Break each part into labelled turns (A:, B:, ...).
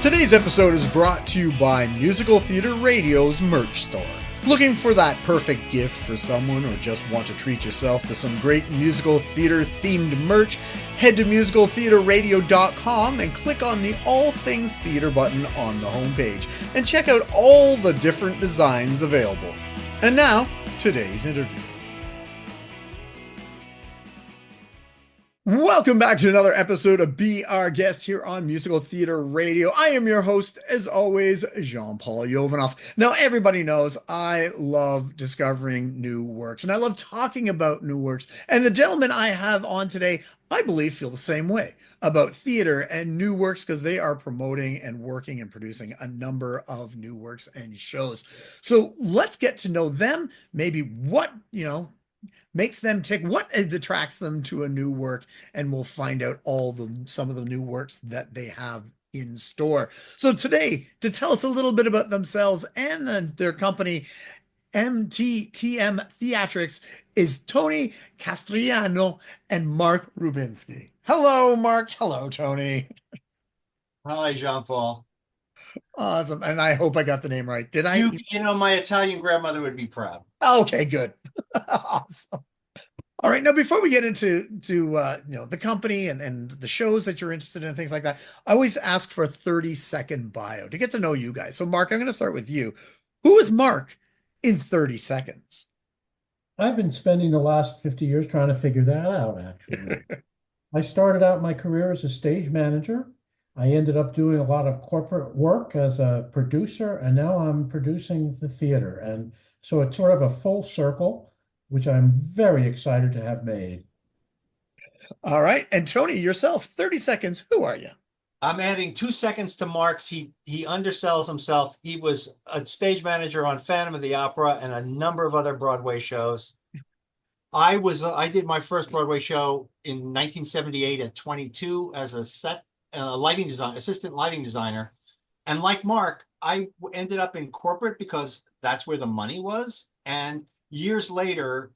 A: Today's episode is brought to you by Musical Theater Radio's merch store. Looking for that perfect gift for someone or just want to treat yourself to some great musical theater themed merch? Head to musicaltheaterradio.com and click on the All Things Theater button on the homepage and check out all the different designs available. And now, today's interview. Welcome back to another episode of Be Our Guest here on Musical Theater Radio. I am your host, as always, Jean-Paul Jovanov. Now, everybody knows I love discovering new works, and I love talking about new works. And the gentlemen I have on today, I believe, feel the same way about theater and new works because they are promoting and working and producing a number of new works and shows. So let's get to know them, maybe what, makes them tick, what attracts them to a new work, and we'll find out some of the new works that they have in store. So today, to tell us a little bit about themselves and their company, MTTM Theatrics, is Tony Castrigno and Mark Rubinsky. Hello, Mark. Hello, Tony.
B: Hi, Jean-Paul.
A: Awesome. And I hope I got the name right. Did I?
B: My Italian grandmother would be proud.
A: Okay, good. Awesome. All right. Now, before we get into the company and the shows that you're interested in and things like that, I always ask for a 30-second bio to get to know you guys. So, Mark, I'm going to start with you. Who is Mark in 30 seconds?
C: I've been spending the last 50 years trying to figure that out, actually. I started out my career as a stage manager. I ended up doing a lot of corporate work as a producer, and now I'm producing the theater. And so it's sort of a full circle, which I'm very excited to have made.
A: All right. And Tony, yourself, 30 seconds. Who are you?
B: I'm adding 2 seconds to Mark's. He undersells himself. He was a stage manager on Phantom of the Opera and a number of other Broadway shows. I did my first Broadway show in 1978 at 22 as a assistant lighting designer. And like Mark, I ended up in corporate because that's where the money was. And years later,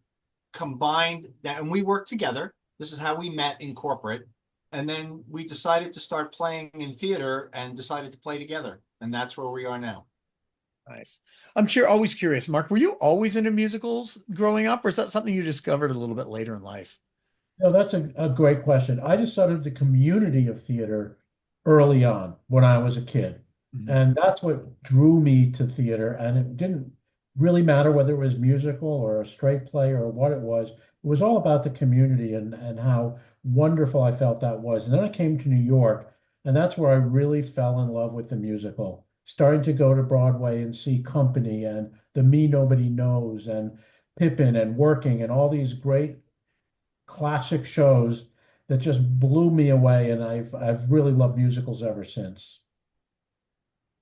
B: combined that, and we worked together. This is how we met in corporate. And then we decided to start playing in theater and decided to play together. And that's where we are now.
A: Nice. I'm always curious, Mark, were you always into musicals growing up, or is that something you discovered a little bit later in life?
C: No, that's a great question. I discovered the community of theater early on when I was a kid. Mm-hmm. And that's what drew me to theater. And it didn't really matter whether it was musical or a straight play or what it was. It was all about the community and how wonderful I felt that was. And then I came to New York, and that's where I really fell in love with the musical. Starting to go to Broadway and see Company and The Me Nobody Knows and Pippin and Working and all these great classic shows that just blew me away. And I've really loved musicals ever since.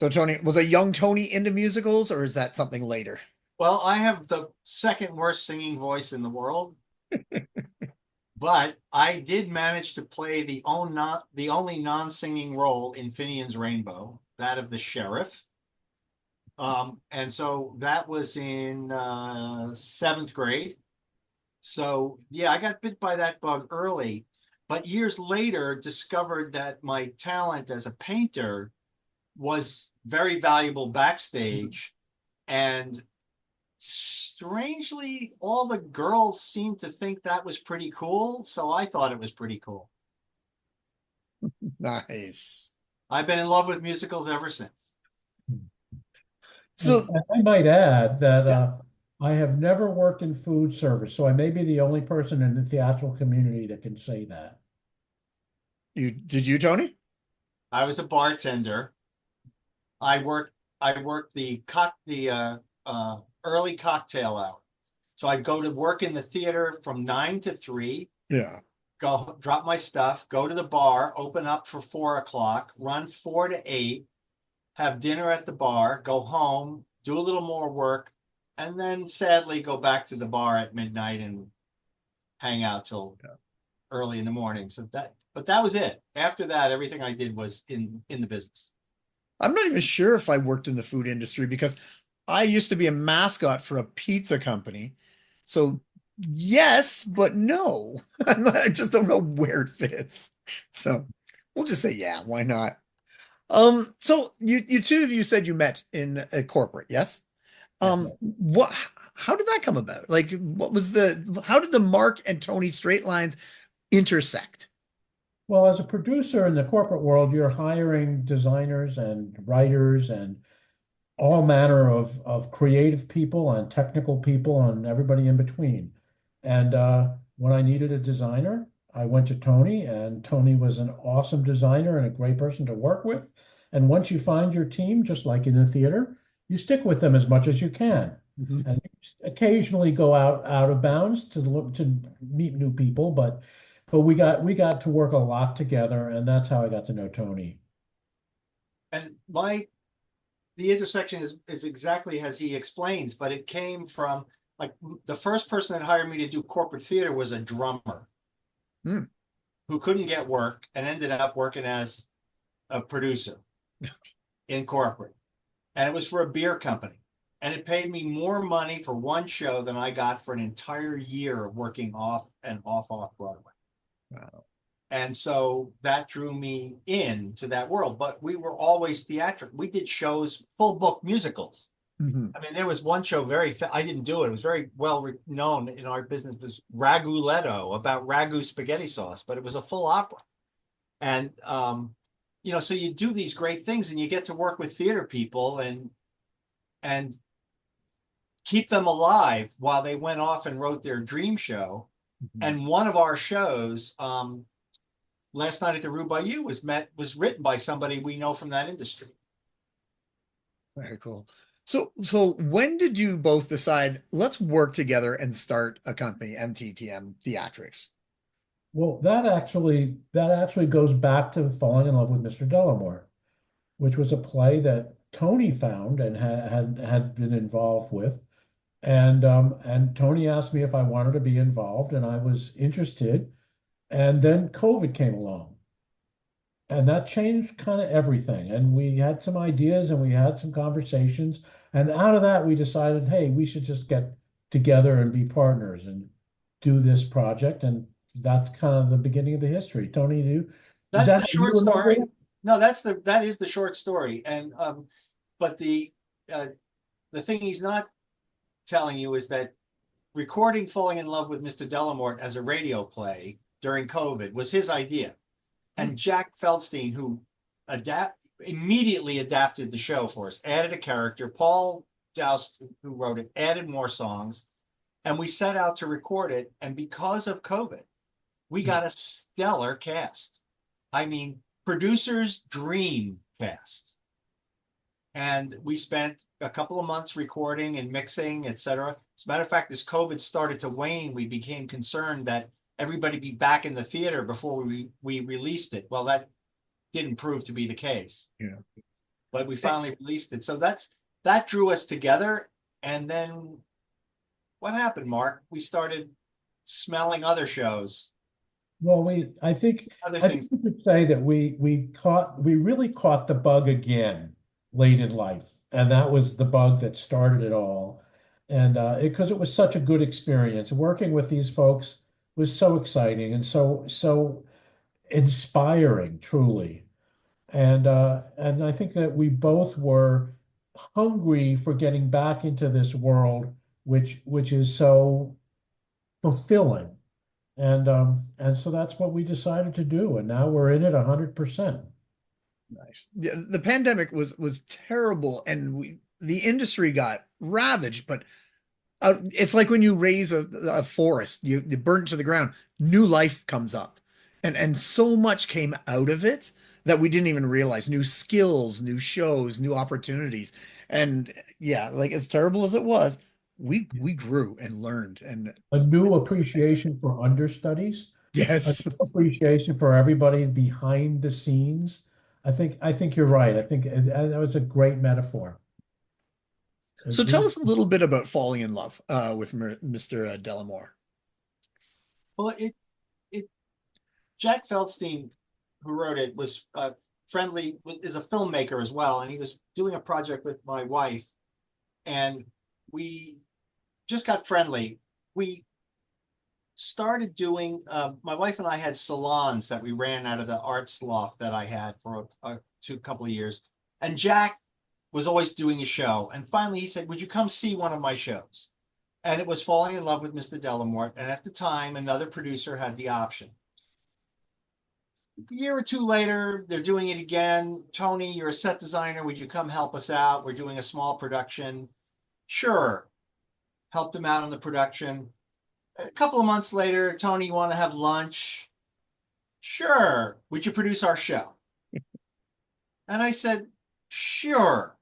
A: So Tony, was a young Tony into musicals, or is that something later?
B: Well, I have the second worst singing voice in the world. But I did manage to play the only non-singing role in Finian's Rainbow, that of the sheriff. And so that was in 7th grade. So yeah, I got bit by that bug early, but years later discovered that my talent as a painter was very valuable backstage. And strangely, all the girls seemed to think that was pretty cool. So I thought it was pretty cool.
A: Nice.
B: I've been in love with musicals ever since.
C: So I might add that I have never worked in food service, so I may be the only person in the theatrical community that can say that.
A: Did you, Tony?
B: I was a bartender. I worked the early cocktail hour. So I'd go to work in the theater from 9 to 3.
A: Yeah.
B: Go drop my stuff, go to the bar, open up for 4 o'clock, run 4 to 8, have dinner at the bar, go home, do a little more work, and then sadly go back to the bar at midnight and hang out till early in the morning. But that was it. After that, everything I did was in the business.
A: I'm not even sure if I worked in the food industry because I used to be a mascot for a pizza company. So yes, but no. I just don't know where it fits. So we'll just say, yeah, why not? So you two of you said you met in a corporate, yes?
B: Yes.
A: What, how did that come about? Like, how did the Mark and Tony straight lines intersect?
C: Well, as a producer in the corporate world, you're hiring designers and writers and all manner of creative people and technical people and everybody in between. And when I needed a designer, I went to Tony, and Tony was an awesome designer and a great person to work with. And once you find your team, just like in the theater, you stick with them as much as you can.
A: Mhm.
C: And you occasionally go out of bounds to look to meet new people, but we got to work a lot together, and that's how I got to know Tony.
B: And the intersection is exactly as he explains, but it came from like the first person that hired me to do corporate theater was a drummer
A: Hmm.
B: who couldn't get work and ended up working as a producer in corporate. And it was for a beer company. And it paid me more money for one show than I got for an entire year of working off and off Broadway.
A: Wow.
B: And so that drew me into that world. But we were always theatrical. We did shows, full book musicals.
A: Mhm.
B: I mean, there was one show I didn't do it. It was very well known in our business. It was Raguletto, about ragu spaghetti sauce, but it was a full opera. And so you do these great things, and you get to work with theater people and keep them alive while they went off and wrote their dream show.
A: Mhm.
B: And one of our shows, Last Night at the Rue Bayou, was written by somebody we know from that industry.
A: Very cool. So when did you both decide, let's work together and start a company, MTTM Theatrics?
C: Well, that actually goes back to falling in love with Mr. Dellamore, which was a play that Tony found and had been involved with. And Tony asked me if I wanted to be involved, and I was interested. And then COVID came along, and that changed kind of everything. And we had some ideas and we had some conversations. And out of that, we decided, hey, we should just get together and be partners and do this project. And that's kind of the beginning of the history. Tony, is
B: That's
C: that
B: the
C: how you
B: short
C: remember
B: story.
C: it?
B: No, that is the short story. And but uh, the thing he's not telling you is that recording Falling in Love with Mr. Delamort as a radio play during COVID was his idea.
A: Hmm.
B: And Jack Feldstein, who immediately adapted the show for us, added a character. Paul Doust, who wrote it, added more songs, and we set out to record it. And because of COVID, we got a stellar cast. I mean, producer's dream cast. And we spent a couple of months recording and mixing, etc. As a matter of fact, as COVID started to wane, we became concerned that everybody be back in the theater before we released it. Well, that didn't prove to be the case,
A: Yeah.
B: but we finally released it. So that drew us together. And then what happened, Mark? We started smelling other shows,
C: Well, I think
B: other
C: I think
B: things.
C: we could say that we really caught the bug again late in life, and that was the bug that started it all. And because it was such a good experience, working with these folks was so exciting and so inspiring, truly. And I think that we both were hungry for getting back into this world, which is so fulfilling. And so that's what we decided to do, and now we're in it 100%.
A: Nice. Yeah, the pandemic was terrible, and the industry got ravaged. But it's like when you raise a forest, you burn it to the ground, new life comes up, and so much came out of it that we didn't even realize. New skills, new shows, new opportunities, and yeah, like as terrible as it was, we grew and learned, and
C: A new appreciation for understudies, a
A: yes.
C: new appreciation for everybody behind the scenes. I think you're right. I think that was a great metaphor.
A: So
C: It
A: tell
C: really,
A: us a little bit about falling in love with Mr. Delamore.
B: Well, it Jack Feldstein, who wrote it, was friendly, is a filmmaker as well, and he was doing a project with my wife, and we just got friendly. We started doing, my wife and I had salons that we ran out of the arts loft that I had for a couple of years. And Jack was always doing a show. And finally he said, would you come see one of my shows? And it was Falling in Love with Mr. Delamort. And at the time, another producer had the option. A year or two later, they're doing it again. Tony, you're a set designer. Would you come help us out? We're doing a small production. Sure. Helped him out on the production. A couple of months later, Tony, you want to have lunch? Sure. Would you produce our show? And I said, sure.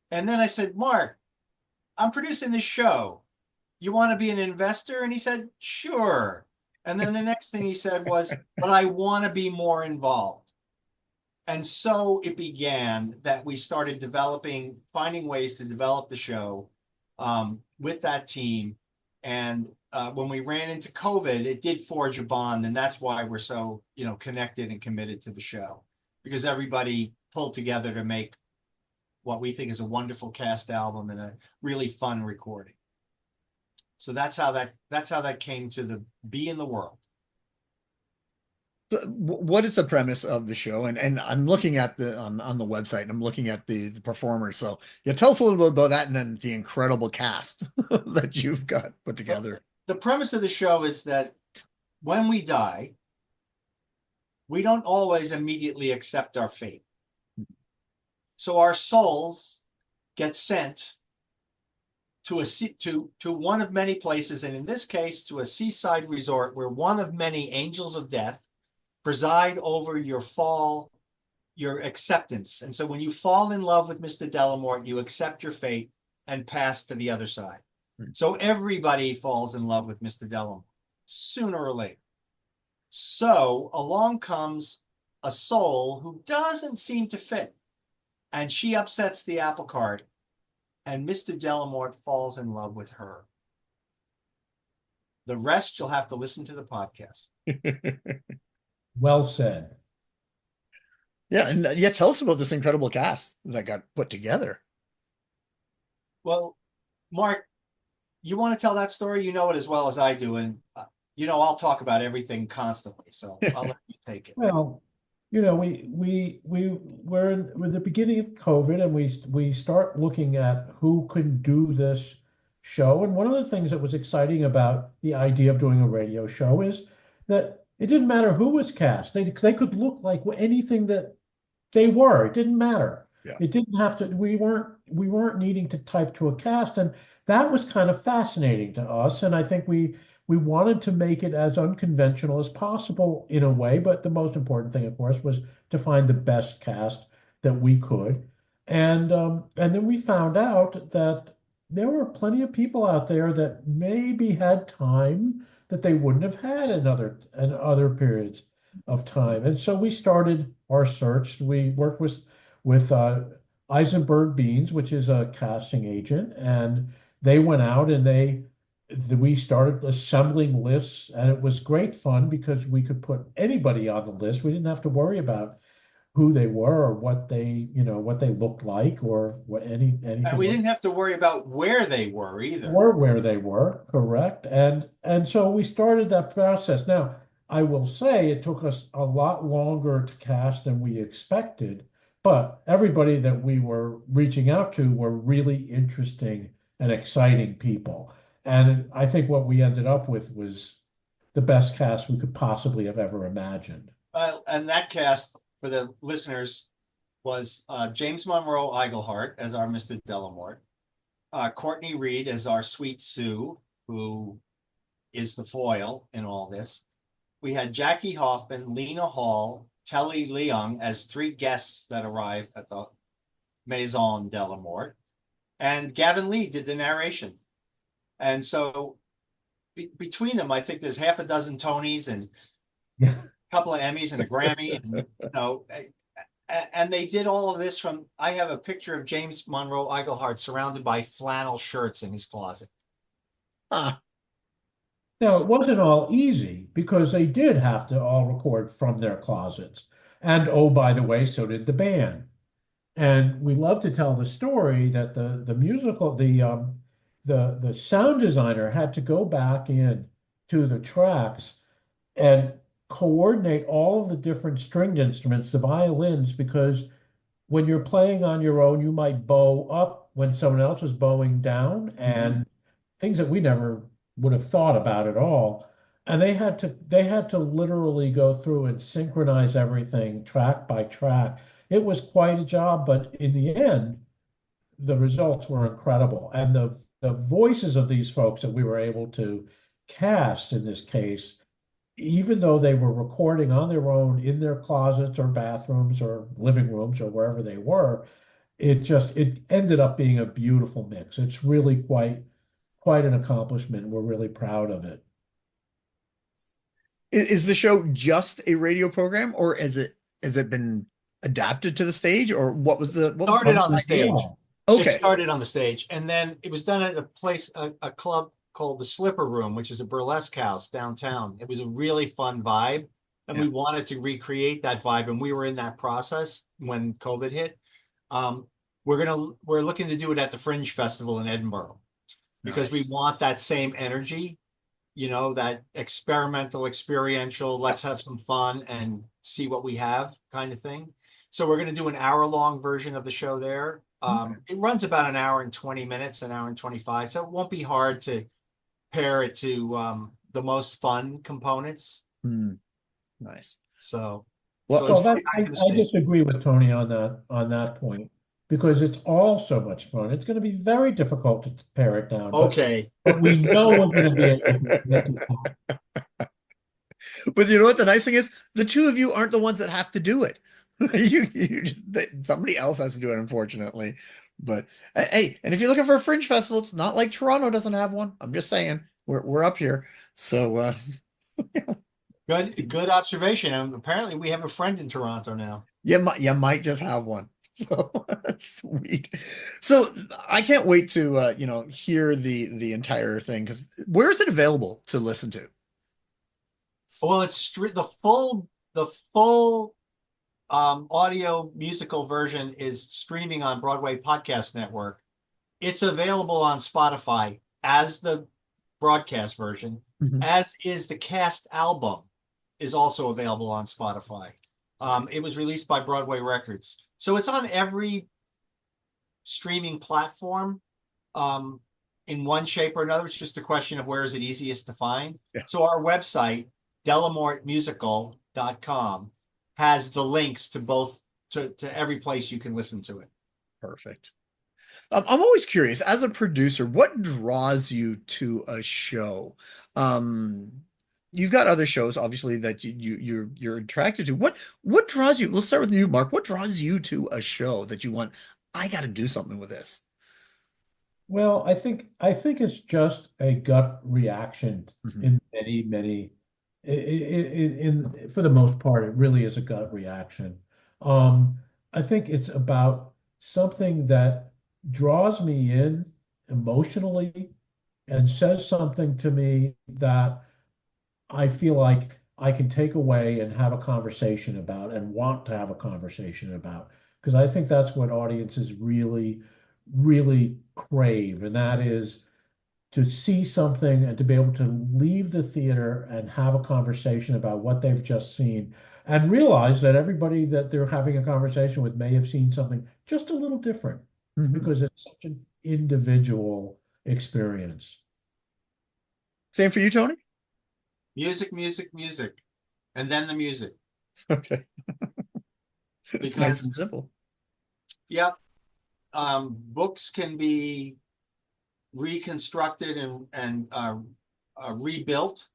B: And then I said, Mark, I'm producing this show. You want to be an investor? And he said, sure. And then the next thing he said was, but I want to be more involved. And so it began that we started finding ways to develop the show with that team. And when we ran into COVID, it did forge a bond. And that's why we're so, connected and committed to the show, because everybody pulled together to make what we think is a wonderful cast album and a really fun recording. So that's how that came to be in the world.
A: So what is the premise of the show? And I'm looking at on the website and I'm looking at the performers. So yeah, tell us a little bit about that and then the incredible cast that you've got put together.
B: The premise of the show is that when we die, we don't always immediately accept our fate. So our souls get sent to one of many places, and in this case, to a seaside resort where one of many angels of death preside over your acceptance. And so when you fall in love with Mr. Delamort, you accept your fate and pass to the other side. So everybody falls in love with Mr. Delamort sooner or later. So along comes a soul who doesn't seem to fit, and she upsets the apple cart, and Mr. Delamort falls in love with her. The rest you'll have to listen to the podcast.
C: Well said.
A: Yeah, and tell us about this incredible cast that got put together.
B: Well, Mark, you want to tell that story? You know it as well as I do, and I'll talk about everything constantly, so I'll let you take it.
C: Well, we were in the beginning of COVID, and we start looking at who could do this show. And one of the things that was exciting about the idea of doing a radio show is that it didn't matter who was cast. They could look like anything that they were. It didn't matter.
A: Yeah.
C: It didn't have to. We weren't needing to type to a cast, and that was kind of fascinating to us. And I think we wanted to make it as unconventional as possible in a way, but the most important thing, of course, was to find the best cast that we could. And then we found out that there were plenty of people out there that maybe had time that they wouldn't have had in other periods of time. And so we started our search. We worked with Eisenberg Beans, which is a casting agent, and they went out and we started assembling lists, and it was great fun because we could put anybody on the list. We didn't have to worry about who they were or what they looked like or anything.
B: And we didn't have to worry about where they were either.
C: Or where they were, correct. And so we started that process. Now, I will say it took us a lot longer to cast than we expected, but everybody that we were reaching out to were really interesting and exciting people. And I think what we ended up with was the best cast we could possibly have ever imagined.
B: And that cast, for the listeners, was James Monroe Iglehart as our Mr. Delamort, Courtney Reed as our Sweet Sue, who is the foil in all this. We had Jackie Hoffman, Lena Hall, Telly Leung as three guests that arrived at the Maison Delamort, and Gavin Lee did the narration. And so between them, I think there's half a dozen Tonys and a couple of Emmys and a Grammy, and they did all of this I have a picture of James Monroe Iglehart surrounded by flannel shirts in his closet.
A: Huh.
C: Now, it wasn't all easy because they did have to all record from their closets. And oh, by the way, so did the band. And we love to tell the story that the sound designer had to go back in to the tracks and coordinate all of the different stringed instruments, the violins, because when you're playing on your own, you might bow up when someone else is bowing down, and things that we never would have thought about at all. And they had to literally go through and synchronize everything track by track. It was quite a job, but in the end, the results were incredible. And the voices of these folks that we were able to cast in this case, even though they were recording on their own in their closets or bathrooms or living rooms or wherever they were, it ended up being a beautiful mix. It's really quite an accomplishment. We're really proud of it.
A: Is the show just a radio program, or has it been adapted to the stage, or what was
B: Started
A: the
B: on the
A: idea?
B: stage. It
A: Okay.
B: started on the stage, and then it was done at a club called the Slipper Room, which is a burlesque house downtown. It was a really fun vibe, and we wanted to recreate that vibe, and we were in that process when COVID hit. We're looking to do it at the Fringe Festival in Edinburgh because we
A: Nice.
B: want that same energy, that experimental, experiential, let's have some fun and see what we have kind of thing. So we're going to do an hour-long version of the show there.
A: Okay.
B: It runs about an hour and 20 minutes, an hour and 25. So it won't be hard to pair it to the most fun components.
A: Nice.
B: So,
A: Well,
C: Well,
B: it's
C: I disagree with Tony on that point because it's all so much fun. It's going to be very difficult to pare it down,
B: okay.
C: but we know we're going to be able to make it happen.
A: but you know what the nice thing is? The two of you aren't the ones that have to do it. Somebody else has to do it, unfortunately. But hey, and if you're looking for a fringe festival, it's not like Toronto doesn't have one. I'm just saying, we're up here. So
B: Good observation. And apparently we have a friend in Toronto now.
A: you might just have one. So that's sweet. So I can't wait to hear the entire thing, because where is it available to listen to?
B: Well, it's the full audio musical version is streaming on Broadway Podcast Network. It's available on Spotify as the broadcast version, as is the cast album is also available on Spotify. It was released by Broadway Records. So it's on every streaming platform in one shape or another. It's just a question of where is it easiest to find.
A: Yeah.
B: So our website, delamortmusical.com, has the links to both to every place you can listen to it.
A: Perfect. I'm always curious, as a producer, what draws you to a show? You've got other shows, obviously, that you're attracted to. What draws you? Let's start with you, Mark. What draws you to a show that you want? I got to do something with this.
C: Well, I think it's just a gut reaction in many for the most part, it really is a gut reaction. I think it's about something that draws me in emotionally and says something to me that I feel like I can take away and have a conversation about and want to have a conversation about. Because I think that's what audiences really, really crave. And that is to see something and to be able to leave the theater and have a conversation about what they've just seen and realize that everybody that they're having a conversation with may have seen something just a little different because it's such an individual experience.
A: Same for you, Tony?
B: Music, and then the music.
A: Okay.
B: Because
A: Nice and simple.
B: yeah, books can be reconstructed and rebuilt.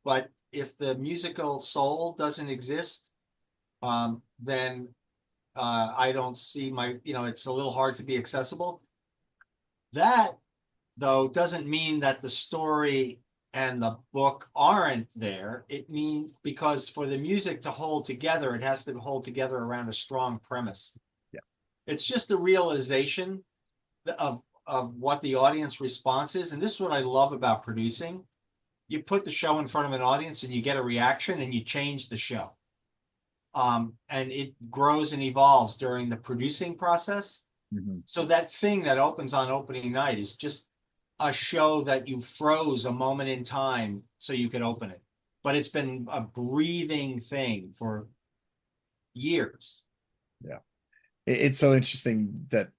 B: But if the musical soul doesn't exist, then I don't see it's a little hard to be accessible. That, though, doesn't mean that the story and the book aren't there. It means because for the music to hold together, it has to hold together around a strong premise.
A: Yeah.
B: It's just a realization of what the audience response is. And this is what I love about producing. You put the show in front of an audience and you get a reaction and you change the show. And it grows and evolves during the producing process. So that thing that opens on opening night is just a show that you froze a moment in time so you could open it, but it's been a breathing thing for years.
A: Yeah. It's so interesting that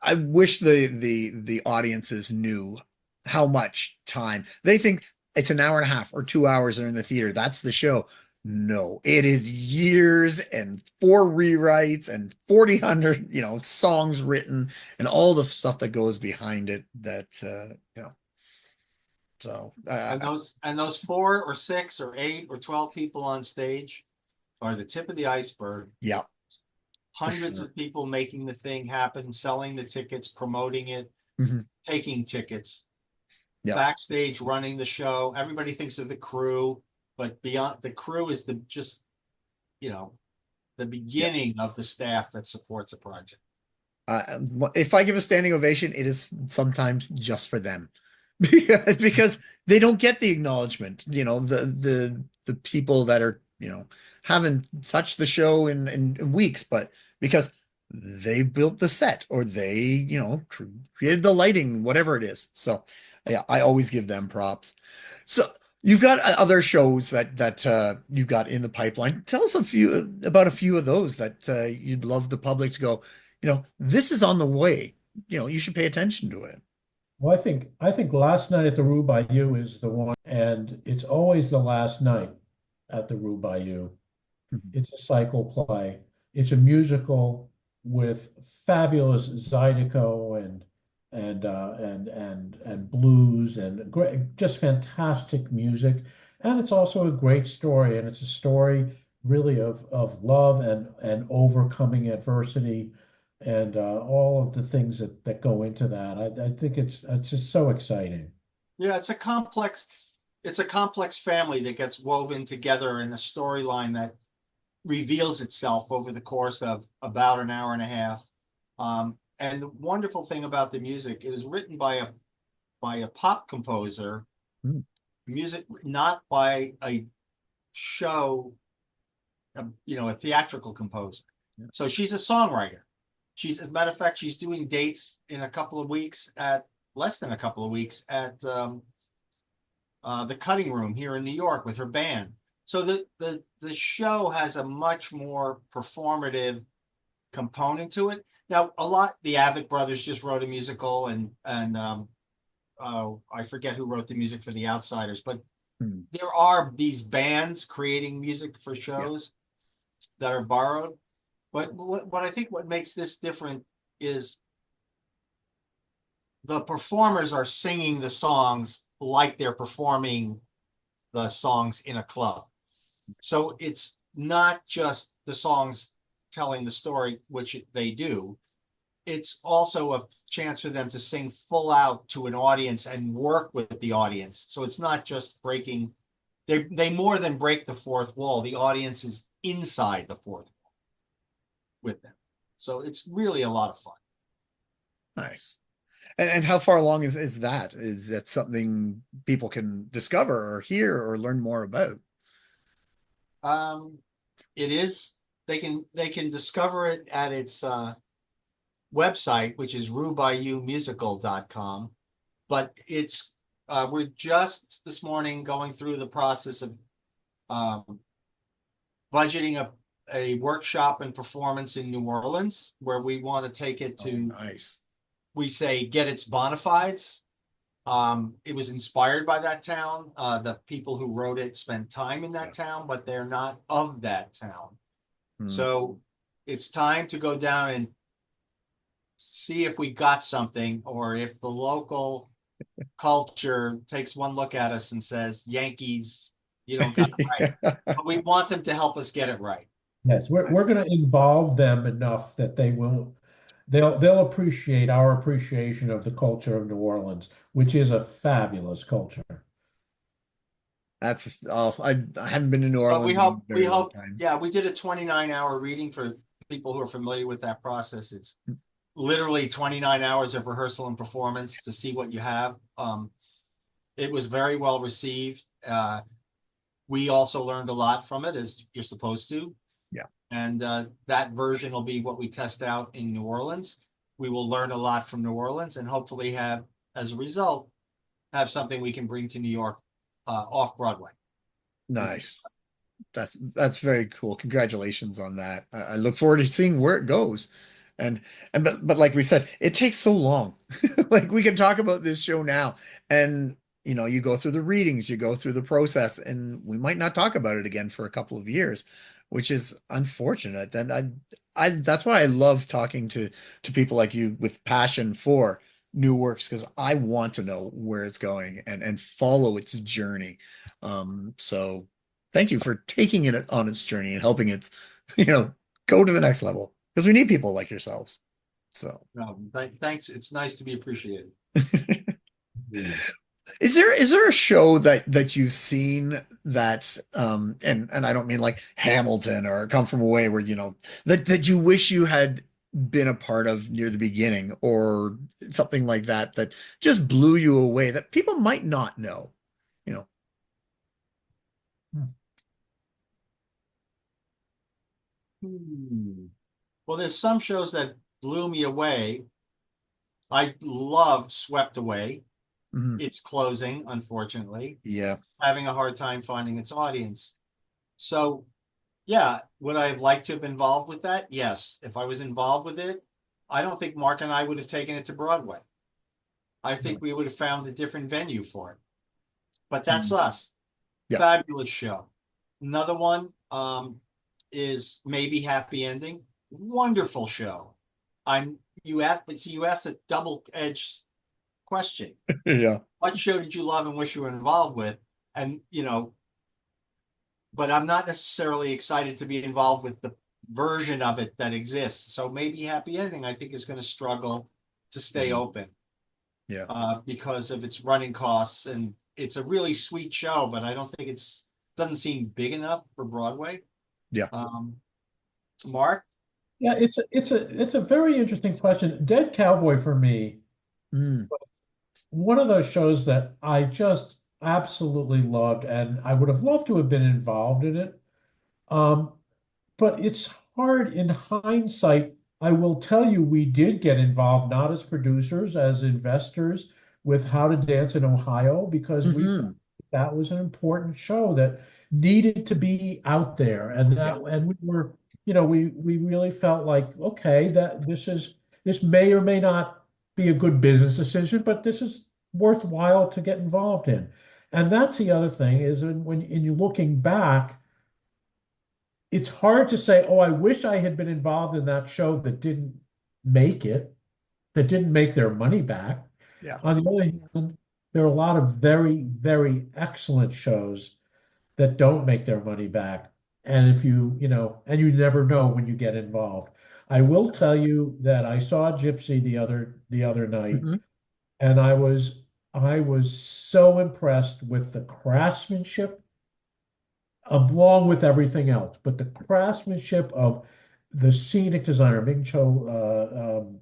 A: I wish the audiences knew how much time they think it's an hour and a half or 2 hours are in the theater. That's the show. No, it is years and 4 rewrites and 4,000, songs written and all the stuff that goes behind it that, so,
B: And those 4 or 6 or 8 or 12 people on stage are the tip of the iceberg.
A: yeah, for
B: Hundreds
A: sure.
B: of people making the thing happen, selling the tickets, promoting it,
A: Mhm.
B: taking tickets,
A: Yeah,
B: backstage running the show. Everybody thinks of the crew, but beyond the crew is you know, the
A: yeah.
B: beginning of the staff that supports a project.
A: If I give a standing ovation, it is sometimes just for them because they don't get the acknowledgement. The people that are haven't touched the show in weeks, but because they built the set or they created the lighting, whatever it is. So yeah, I always give them props. So you've got other shows that you've got in the pipeline. Tell us about a few of those that you'd love the public to go, this is on the way. You should pay attention to it.
C: Well, I think last night at the Rue Bayou is the one, and it's always the last night at the Rue Bayou.
A: Mhm.
C: It's a cycle play. It's a musical with fabulous Zydeco and blues and great, just fantastic music. And it's also a great story, and it's a story really of love and overcoming adversity and all of the things that go into that. I think it's just so exciting.
B: Yeah, it's a complex family that gets woven together in a storyline that reveals itself over the course of about an hour and a half. And the wonderful thing about the music, it was written by a pop composer,
A: Mm.
B: music not by a show, a theatrical composer.
A: Yeah.
B: So she's a songwriter. As a matter of fact, she's doing dates in a couple of weeks at less than a couple of weeks at the Cutting Room here in New York with her band. So the show has a much more performative component to it. Now, the Avett brothers just wrote a musical, and I forget who wrote the music for The Outsiders, but
A: Mm.
B: there are these bands creating music for
A: Yeah.
B: shows that are borrowed. But what I think what makes this different is the performers are singing the songs like they're performing the songs in a club. So it's not just the songs telling the story, which they do. It's also a chance for them to sing full out to an audience and work with the audience. So it's not just breaking, they more than break the fourth wall. The audience is inside the fourth wall with them. So it's really a lot of fun.
A: Nice. And how far along is that? Is that something people can discover or hear or learn more about?
B: Um, it is, they can discover it at its website, which is rubayumusical.com. But we're just this morning going through the process of um, budgeting a workshop and performance in New Orleans, where we want to take it
A: Oh,
B: to,
A: nice.
B: we say, get its bona fides. It was inspired by that town. The people who wrote it spent time in that town, but they're not of that town.
A: Mm.
B: So it's time to go down and see if we got something, or if the local culture takes one look at us and says, Yankees, you don't got it right. But we want them to help us get it right.
C: Yes, we're going to involve them enough that they'll appreciate our appreciation of the culture of New Orleans, which is a fabulous culture.
A: That's I haven't been to New
B: But
A: Orleans in a
B: we
A: very long
B: hope,
A: time.
B: yeah, we did a 29-hour reading for people who are familiar with that process. It's literally 29 hours of rehearsal and performance to see what you have. It was very well received. We also learned a lot from it, as you're supposed to.
A: Yeah.
B: And that version will be what we test out in New Orleans. We will learn a lot from New Orleans and hopefully have as a result, have something we can bring to New York off Broadway.
A: Nice. That's very cool. Congratulations on that. I look forward to seeing where it goes. But like we said, it takes so long. Like we can talk about this show now, and you go through the readings, you go through the process, and we might not talk about it again for a couple of years, which is unfortunate. And I that's why I love talking to people like you with passion for new works, because I want to know where it's going and follow its journey. So thank you for taking it on its journey and helping it, you know, go to the next level, because we need people like yourselves. So,
B: Thanks. It's nice to be appreciated.
A: is there a show that you've seen that and I don't mean like Hamilton or Come From Away, where that you wish you had been a part of near the beginning, or something like that that just blew you away that people might not know, you know?
B: Well, there's some shows that blew me away. I love Swept Away.
A: Mhm.
B: It's closing, unfortunately,
A: Yeah.
B: having a hard time finding its audience. So, yeah, would I have liked to have been involved with that? Yes. If I was involved with it, I don't think Mark and I would have taken it to Broadway. I think we would have found a different venue for it. But that's
A: Mhm.
B: us.
A: Yeah.
B: Fabulous show. Another one is Maybe Happy Ending. Wonderful show. You asked a double-edged question.
A: Yeah.
B: What show did you love and wish you were involved with? And but I'm not necessarily excited to be involved with the version of it that exists. So maybe Happy Ending, I think, is going to struggle to stay open
A: Yeah.
B: because of its running costs. And it's a really sweet show, but I don't think doesn't seem big enough for Broadway.
A: Yeah.
B: Mark?
C: Yeah, it's a very interesting question. Dead Cowboy for me,
A: Mm.
C: one of those shows that I just absolutely loved, and I would have loved to have been involved in it. Um, but it's hard in hindsight. I will tell you, we did get involved, not as producers, as investors, with How to Dance in Ohio, because we felt
A: Mhm.
C: that was an important show that needed to be out there,
A: Yeah.
C: and we were, we really felt like, okay, that this may or may not be a good business decision, but this is worthwhile to get involved in. And that's the other thing is when in you looking back, it's hard to say, oh, I wish I had been involved in that show that didn't make it, that didn't make their money back.
A: Yeah.
C: On the other hand, there are a lot of very, very excellent shows that don't make their money back. And if and you never know when you get involved. I will tell you that I saw Gypsy the other night,
A: Mhm.
C: and I was so impressed with the craftsmanship along with everything else, but the craftsmanship of the scenic designer, Ming Cho,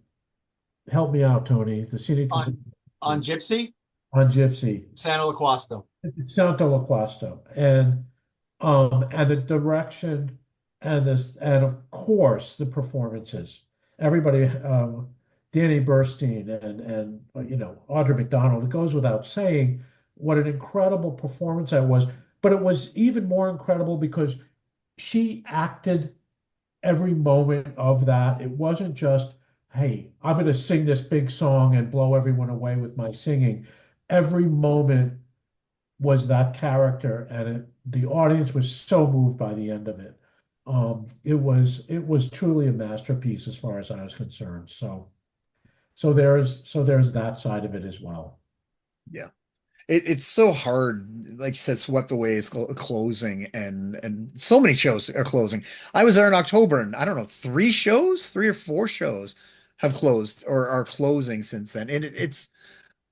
C: help me out, Tony, the scenic
B: On
C: designer
B: Gypsy?
C: on Gypsy,
B: Santa Laquasto.
C: it's Santo Loquasto, and the direction and of course the performances. Everybody, Danny Burstein and Audra McDonald. It goes without saying what an incredible performance that was. But it was even more incredible because she acted every moment of that. It wasn't just, hey, I'm going to sing this big song and blow everyone away with my singing. Every moment was that character, and the audience was so moved by the end of it. It was truly a masterpiece as far as I was concerned. So there's that side of it as well.
A: Yeah. It's so hard. Like you said, Swept Away is closing, and so many shows are closing. I was there in October, and I don't know, three or four shows have closed or are closing since then. And it's,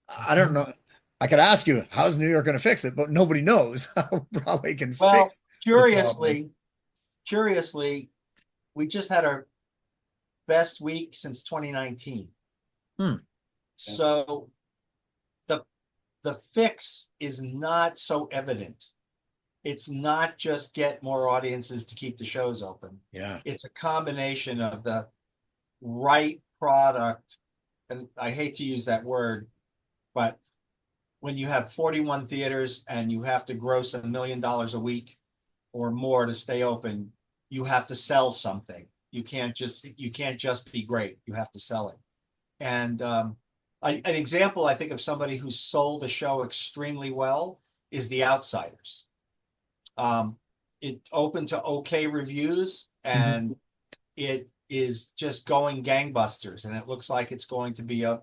A: I don't know. I could ask you, how's New York going to fix it? But nobody knows how Broadway can
B: Well,
A: fix the problem.
B: curiously, we just had our best week since 2019.
A: Hmm.
B: So the the fix is not so evident. It's not just get more audiences to keep the shows open.
A: Yeah.
B: It's a combination of the right product, and I hate to use that word, But when you have 41 theaters and you have to gross $1 million a week or more to stay open, you have to sell something. You can't just be great. You have to sell it. And an example, I think, of somebody who sold a show extremely well is The Outsiders. It opened to okay reviews, and it is just going gangbusters, and it looks like it's going to be a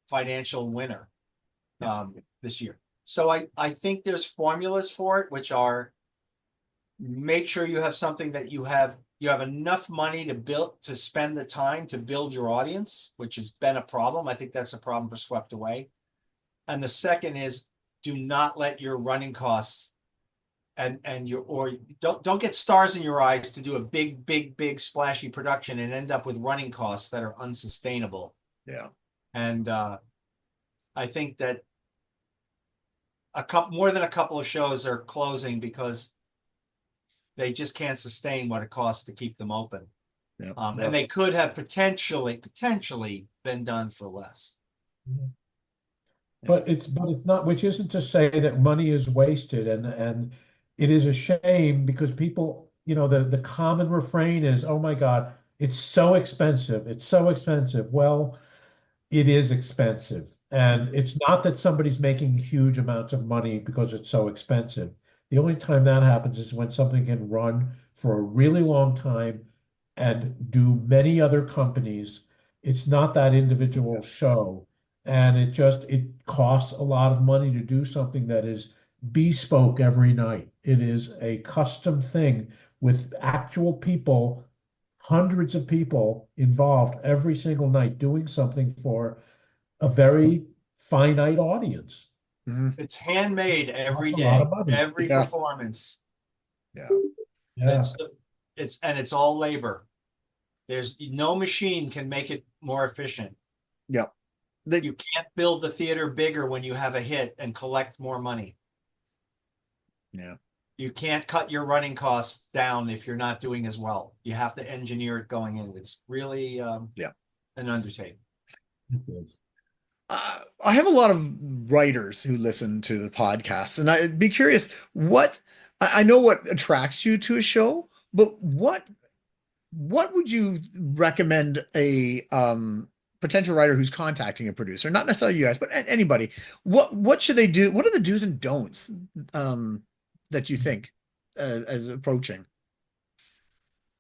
B: financial winner this year. So I think there's formulas for it, which are make sure you have something that you have enough money to spend the time to build your audience, which has been a problem. I think that's a problem for Swept Away. And the second is, do not let your running costs don't get stars in your eyes to do a big splashy production and end up with running costs that are unsustainable.
A: Yeah.
B: And I think that more than a couple of shows are closing because they just can't sustain what it costs to keep them open.
A: Yeah.
B: And they could have potentially been done for less.
C: But it's not, which isn't to say that money is wasted, and it is a shame because people, the common refrain is, oh my God, it's so expensive. It's so expensive. Well, it is expensive. And it's not that somebody's making huge amounts of money because it's so expensive. The only time that happens is when something can run for a really long time and do many other companies. It's not that individual show. And it costs a lot of money to do something that is bespoke every night. It is a custom thing with actual people, hundreds of people involved every single night doing something for a very finite audience.
B: It's handmade every
C: That's a lot
B: day,
C: of money.
B: every
A: Yeah.
B: performance.
A: Yeah.
C: Yeah.
B: It's all labor. There's no machine can make it more efficient.
A: Yep.
B: You can't build the theater bigger when you have a hit and collect more money.
A: Yeah.
B: You can't cut your running costs down if you're not doing as well. You have to engineer it going in. It's really an undertaking.
C: It is.
A: I have a lot of writers who listen to the podcast, and I'd be curious I know what attracts you to a show, but what would you recommend a potential writer who's contacting a producer, not necessarily you guys, but anybody? What should they do? What are the do's and don'ts that you think as approaching?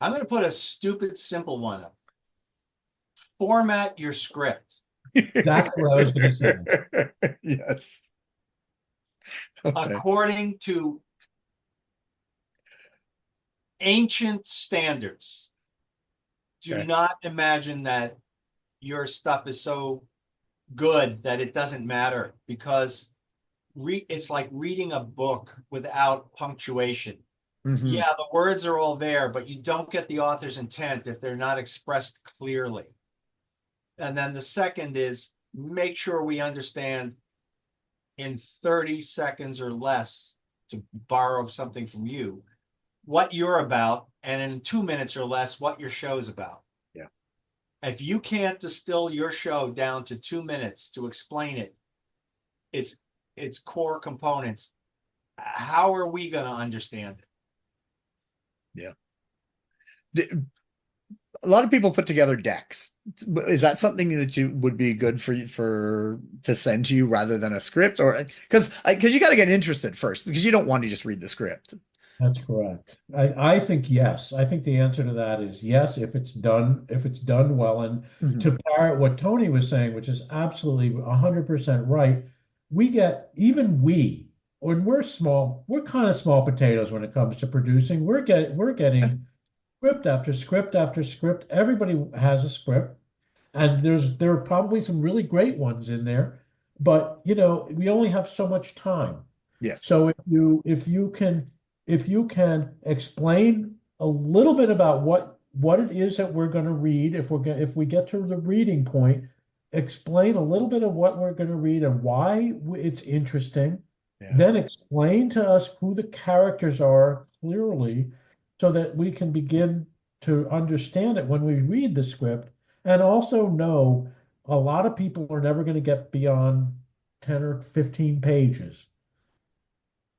B: I'm going to put a stupid, simple one up. Format your script.
C: Exactly what I was going to say.
A: Yes. Okay.
B: According to ancient standards. Do not imagine that your stuff is so good that it doesn't matter, because it's like reading a book without punctuation. Yeah, the words are all there, but you don't get the author's intent if they're not expressed clearly. And then the second is, make sure we understand in 30 seconds or less, to borrow something from you, what you're about, and in 2 minutes or less, what your show's about.
A: Yeah.
B: If you can't distill your show down to 2 minutes to explain its core components, how are we going to understand it?
A: Yeah. A lot of people put together decks. Is that something that you would be good for to send to you rather than a script? Or because you got to get interested first, because you don't want to just read the script.
C: That's correct. I think yes. I think the answer to that is yes, if it's done well. And to parrot what Tony was saying, which is absolutely 100% right, when we're small, we're kind of small potatoes when it comes to producing. We're getting script after script after script. Everybody has a script, and there are probably some really great ones in there, but we only have so much time.
A: Yes.
C: So if you can explain a little bit about what it is that we're going to read, if we get to the reading point, explain a little bit of what we're going to read and why it's interesting.
A: Yeah.
C: Then explain to us who the characters are clearly, so that we can begin to understand it when we read the script, and also know a lot of people are never going to get beyond 10 or 15 pages.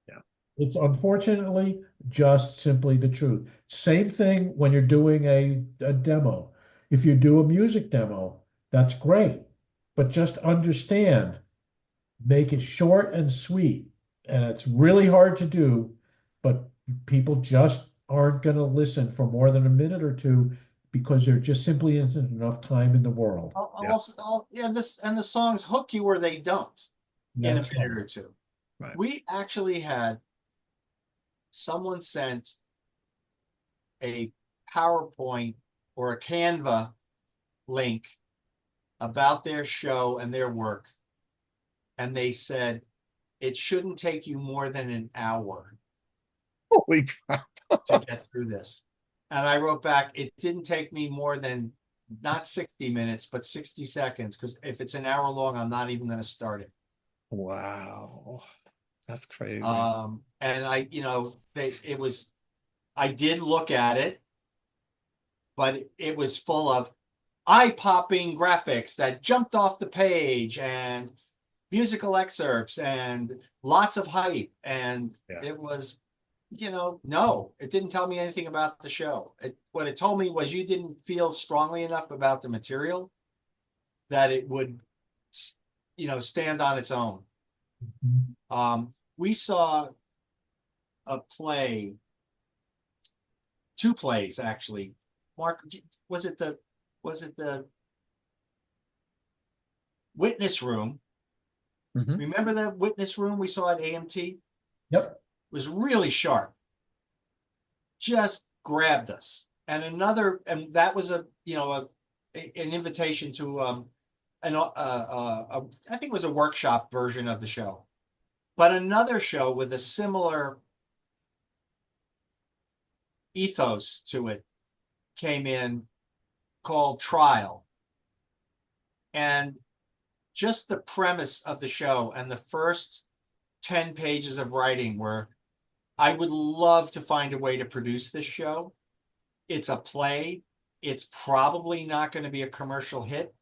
A: Yeah.
C: It's unfortunately just simply the truth. Same thing when you're doing a demo. If you do a music demo, that's great. But just understand, make it short and sweet. And it's really hard to do, but people just aren't going to listen for more than a minute or two because there just simply isn't enough time in the world.
A: Yeah.
B: Yeah, the songs hook you or they don't in a
C: That's
B: minute
C: right.
B: or two.
A: Right.
B: We actually had someone sent a PowerPoint or a Canva link about their show and their work. And they said, it shouldn't take you more than an hour
A: Holy crap.
B: to get through this. And I wrote back, it didn't take me more than not 60 minutes, but 60 seconds. Because if it's an hour long, I'm not even going to start it.
A: Wow. That's crazy.
B: And I did look at it, but it was full of eye-popping graphics that jumped off the page and musical excerpts and lots of hype. And
A: Yeah.
B: it was, no, it didn't tell me anything about the show. What it told me was you didn't feel strongly enough about the material that it would, stand on its own. We saw a play, two plays actually. Mark, was it the Witness Room?
A: Mhm.
B: Remember that Witness Room we saw at AMT?
C: Yep.
B: It was really sharp. Just grabbed us. And that was an invitation to I think it was a workshop version of the show. But another show with a similar ethos to it came in called Trial. And just the premise of the show and the first 10 pages of writing were, I would love to find a way to produce this show. It's a play. It's probably not going to be a commercial hit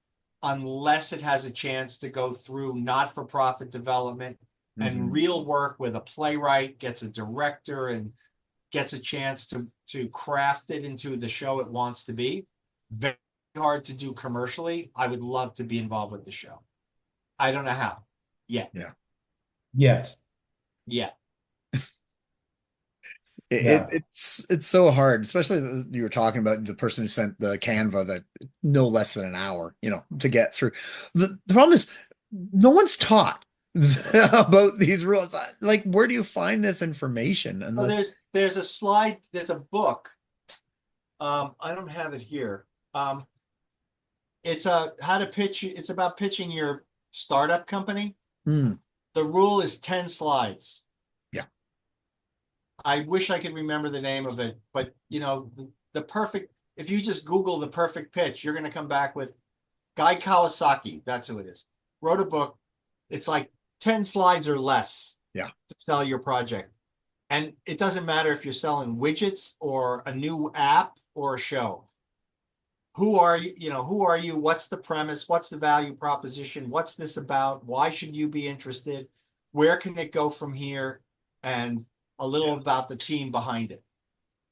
B: unless it has a chance to go through not-for-profit development and real work with a playwright, gets a director, and gets a chance to craft it into the show it wants to be. Very hard to do commercially. I would love to be involved with the show. I don't know how yet.
A: Yeah.
C: Yet.
B: Yeah.
C: Yeah.
A: It's so hard, especially you were talking about the person who sent the Canva that no less than an hour, to get through. The problem is no one's taught about these rules. Like, where do you find this information?
B: So
A: Unless
B: there's a slide, there's a book. I don't have it here. It's it's about pitching your startup company.
A: Hmm.
B: The rule is 10 slides.
A: Yeah.
B: I wish I could remember the name of it, but the perfect, if you just Google the perfect pitch, you're going to come back with Guy Kawasaki. That's who it is. Wrote a book. It's like 10 slides or less.
A: Yeah.
B: To sell your project. And it doesn't matter if you're selling widgets or a new app or a show. Who are you? Who are you? What's the premise? What's the value proposition? What's this about? Why should you be interested? Where can it go from here? And a little about the team behind it.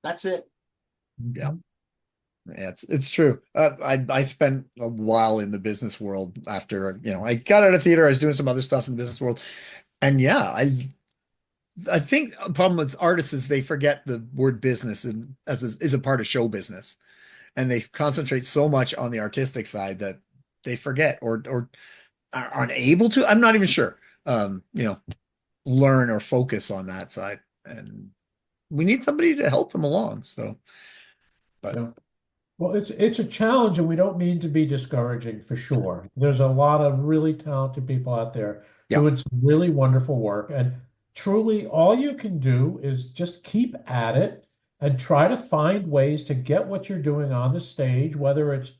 B: That's it.
A: Yeah. Yeah, it's true. I spent a while in the business world after, I got out of theater. I was doing some other stuff in the business world. And yeah, I think a problem with artists is they forget the word business is a part of show business. And they concentrate so much on the artistic side that they forget or aren't able to. I'm not even sure, learn or focus on that side. And we need somebody to help them along. So, but
C: Yeah. Well, it's a challenge, and we don't mean to be discouraging for sure. There's a lot of really talented people out there
A: Yeah.
C: doing some really wonderful work, and truly all you can do is just keep at it and try to find ways to get what you're doing on the stage, whether it's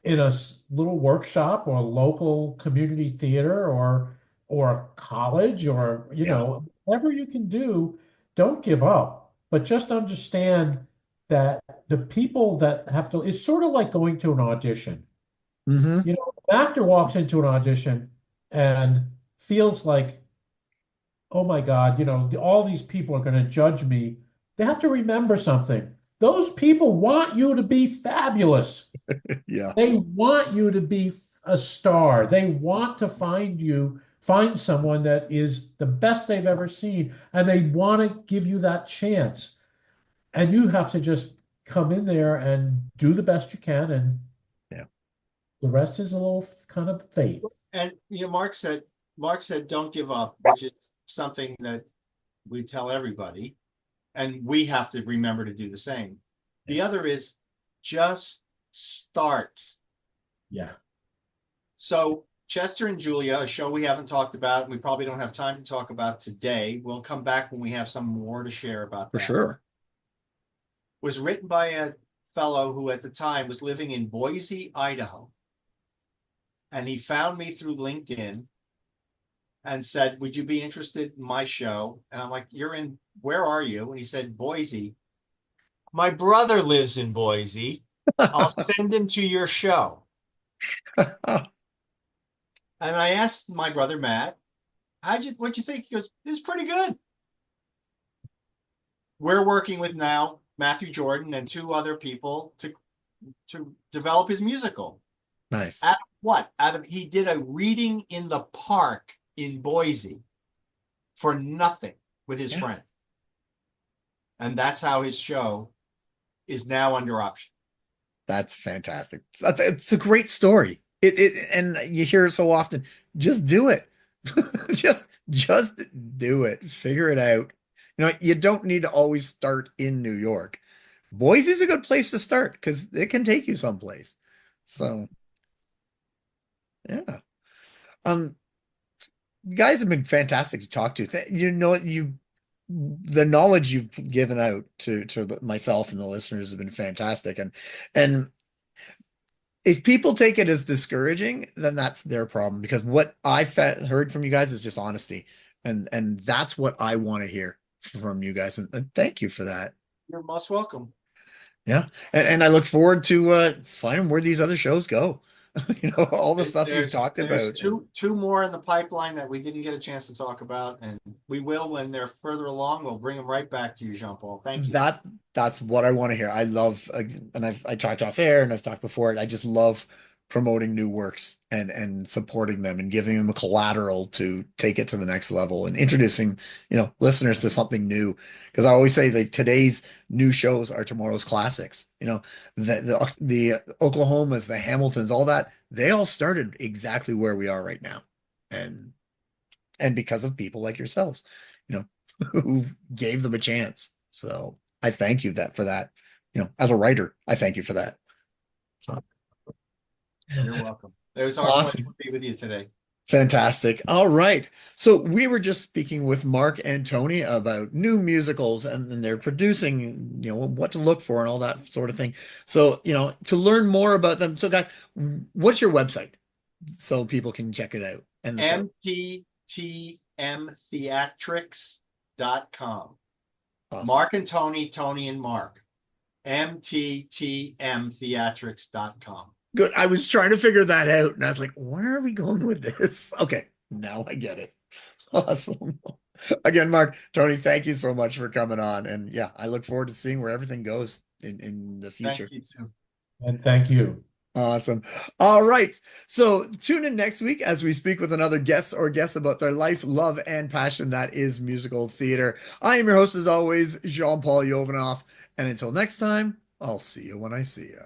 C: in a little workshop or a local community theater or a college or
A: yeah.
C: whatever you can do. Don't give up, but just understand that the people that have to, it's sort of like going to an audition.
A: Mm-hmm.
C: an actor walks into an audition and feels like, oh my God, all these people are going to judge me. They have to remember something. Those people want you to be fabulous.
A: Yeah.
C: They want you to be a star. They want to find someone that is the best they've ever seen, and they want to give you that chance. And you have to just come in there and do the best you can, and
A: Yeah.
C: the rest is a little kind of fate.
B: And Mark said, don't give up, which is something that we tell everybody, and we have to remember to do the same. The other is just start.
C: Yeah.
B: So Chester and Julia, a show we haven't talked about, and we probably don't have time to talk about today. We'll come back when we have some more to share about
A: For
B: that.
A: sure.
B: Was written by a fellow who at the time was living in Boise, Idaho. And he found me through LinkedIn and said, would you be interested in my show? And I'm like, where are you? And he said, Boise. My brother lives in Boise. I'll send him to your show. And I asked my brother, Matt, what'd you think? He goes, this is pretty good. We're working with now Matthew Jordan and two other people to develop his musical.
A: Nice.
B: He did a reading in the park in Boise for nothing with his friends. And that's how his show is now under option.
A: That's fantastic. It's a great story. And you hear it so often. Just do it. just do it. Figure it out. You don't need to always start in New York. Boise's a good place to start because it can take you someplace. So yeah. You guys have been fantastic to talk to. The knowledge you've given out to myself and the listeners has been fantastic. And if people take it as discouraging, then that's their problem, because what I've heard from you guys is just honesty. And that's what I want to hear from you guys. And thank you for that.
B: You're most welcome.
A: Yeah. And I look forward to finding where these other shows go. All the stuff you've talked about.
B: Two more in the pipeline that we didn't get a chance to talk about, and we will when they're further along. We'll bring them right back to you, Jean-Paul. Thank you.
A: That's what I want to hear. I love, and I talked off air and I've talked before. I just love promoting new works and supporting them and giving them a collateral to take it to the next level and introducing, listeners to something new. Because I always say, like, today's new shows are tomorrow's classics. The Oklahomas, the Hamiltons, all that, they all started exactly where we are right now. And because of people like yourselves, who gave them a chance. So I thank you for that. As a writer, I thank you for that.
B: You're welcome. It was our pleasure to be with you today.
A: Fantastic. All right. So we were just speaking with Mark and Tony about new musicals and they're producing, what to look for and all that sort of thing. So, to learn more about them. So guys, what's your website so people can check it out? And
B: MTTM Theatrics.com.
A: Awesome.
B: Mark and Tony and Mark. MTTM Theatrics.com.
A: Good. I was trying to figure that out and I was like, where are we going with this? Okay, now I get it. Awesome. Again, Mark, Tony, thank you so much for coming on. And yeah, I look forward to seeing where everything goes in the future.
B: Thank you too.
C: And thank you.
A: Awesome. All right. So tune in next week as we speak with another guest or guest about their life, love, and passion that is musical theater. I am your host, as always, Jean-Paul Jovanoff. And until next time, I'll see you when I see you.